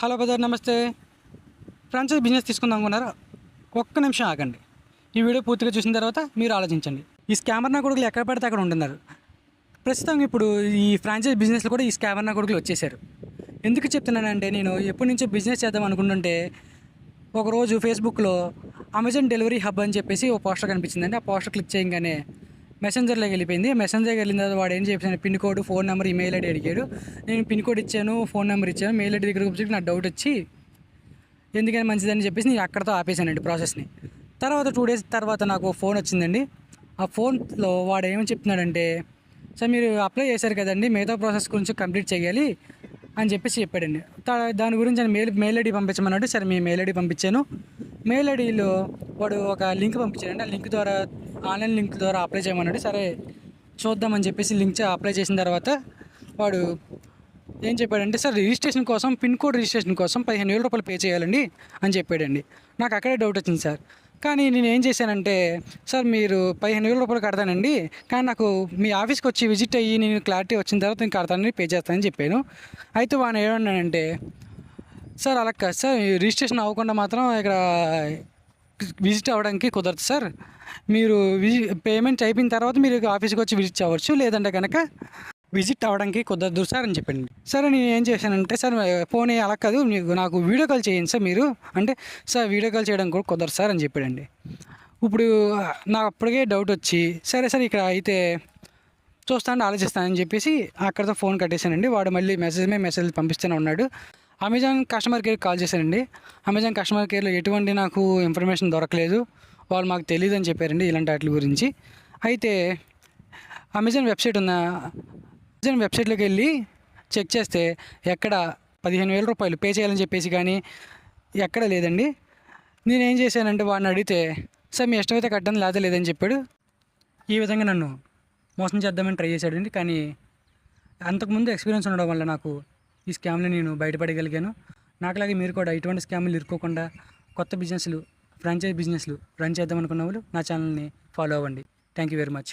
Hello brother, నమస్తే. Franchise business తీసుకుందాం అనుకున్నారా? ఒక్క నిమిషం ఆగండి. ఈ వీడియో పూర్తిగా చూసిన తర్వాత మీరు ఆలోచించండి. ఈ స్కామర్ నా కొడుకులు ఎక్కడ పడితే అక్కడ ఉంటున్నారు. ప్రస్తుతం ఇప్పుడు ఈ ఫ్రాంచైజ్ బిజినెస్లో కూడా ఈ స్కామర్ నా కొడుకులు వచ్చేసారు. ఎందుకు చెప్తున్నానంటే, నేను ఎప్పటి నుంచో బిజినెస్ చేద్దాం అనుకుంటుంటే ఒకరోజు ఫేస్బుక్లో అమెజాన్ డెలివరీ హబ్ అని చెప్పేసి ఒక పోస్టర్ కనిపించిందండి. ఆ పోస్టర్ క్లిక్ చేయగానే మెసెంజర్లోకి వెళ్ళిపోయింది. మెసెంజర్కి వెళ్ళిన తర్వాత వాడు ఏం చెప్పాను, pin code, phone number, email ID అడిగాడు. నేను పిన్ కోడ్ ఇచ్చాను, ఫోన్ నెంబర్ ఇచ్చాను. మెయిల్ ఐడి దగ్గరకు వచ్చి నాకు డౌట్ వచ్చి ఎందుకని మంచిదని చెప్పేసి నేను అక్కడితో ఆపేశానండి ప్రాసెస్ని. తర్వాత 2 డేస్ తర్వాత నాకు ఫోన్ వచ్చిందండి. ఆ ఫోన్లో వాడు ఏమని చెప్తున్నాడంటే, సార్ మీరు అప్లై చేశారు కదండి, మిగతా ప్రాసెస్ గురించి కంప్లీట్ చేయాలి అని చెప్పేసి చెప్పాడండి. దాని గురించి నేను మెయిల్ ఐడి పంపించమన్నాడు. సరే మీ మెయిల్ ఐడి పంపించాను. మెయిల్ ఐడిలో వాడు ఒక లింక్ పంపించాడండి. ఆ లింక్ ద్వారా, ఆన్లైన్ లింక్ ద్వారా అప్లై చేయమన్నాడు. సరే చూద్దామని చెప్పేసి లింక్ అప్లై చేసిన తర్వాత వాడు ఏం చెప్పాడంటే, సార్ రిజిస్ట్రేషన్ కోసం, పిన్ కోడ్ రిజిస్ట్రేషన్ కోసం 15,000 రూపాయలు పే చేయాలండి అని చెప్పాడండి. నాకు అక్కడే డౌట్ వచ్చింది సార్. కానీ నేను ఏం చేశానంటే, సార్ మీరు 15,000 రూపాయలు కడతానండి, కానీ నాకు మీ ఆఫీస్కి వచ్చి విజిట్ అయ్యి నేను క్లారిటీ వచ్చిన తర్వాత నేను కడతానని పే చేస్తానని చెప్పాను. అయితే వాడు ఏమన్నానంటే, సార్ అలా కాదు సార్, రిజిస్ట్రేషన్ అవ్వకుండా మాత్రం ఇక్కడ విజిట్ అవ్వడానికి కుదరదు సార్. మీరు పేమెంట్ అయిపోయిన తర్వాత మీరు ఆఫీస్కి వచ్చి విజిట్ అవ్వచ్చు, లేదంటే కనుక విజిట్ అవ్వడానికి కుదరదు సార్ అని చెప్పండి. సరే నేను ఏం చేశానంటే, సార్ పోనీ అలా కాదు, నాకు వీడియో కాల్ చేయండి సార్ మీరు అంటే, సార్ వీడియో కాల్ చేయడం కూడా కుదరదు సార్ అని చెప్పాడండి. ఇప్పుడు నాకు అప్పటికే డౌట్ వచ్చి, సరే సార్ ఇక్కడ అయితే చూస్తాను, ఆలోచిస్తానని చెప్పేసి అక్కడితో ఫోన్ కట్టేశానండి. వాడు మళ్ళీ మెసేజ్ పంపిస్తూనే ఉన్నాడు. అమెజాన్ కస్టమర్ కేర్కి కాల్ చేశానండి. అమెజాన్ కస్టమర్ కేర్లో ఎటువంటి నాకు ఇన్ఫర్మేషన్ దొరకలేదు. వాళ్ళు మాకు తెలియదు అని చెప్పారండి ఇలాంటి వాటి గురించి. అయితే అమెజాన్ వెబ్సైట్లోకి వెళ్ళి చెక్ చేస్తే ఎక్కడ 15,000 రూపాయలు పే చేయాలని చెప్పేసి కానీ ఎక్కడ లేదండి. నేనేం చేశానంటే, వాడిని అడిగితే సార్ మీ ఇష్టమైతే కట్టడం లేదా లేదని చెప్పాడు. ఈ విధంగా నన్ను మోసం చేద్దామని ట్రై చేశాడండి. కానీ అంతకుముందు ఎక్స్పీరియన్స్ ఉండడం వల్ల నాకు ఈ స్కామ్ని నేను బయటపడగలిగాను. నాకులాగే మీరు కూడా ఇటువంటి స్కామ్లు ఇరుక్కోకుండా కొత్త బిజినెస్లు, ఫ్రాంచైజ్ బిజినెస్లు రన్ చేద్దాం అనుకున్న వాళ్ళు నా ఛానల్ని ఫాలో అవ్వండి. Thank you very much.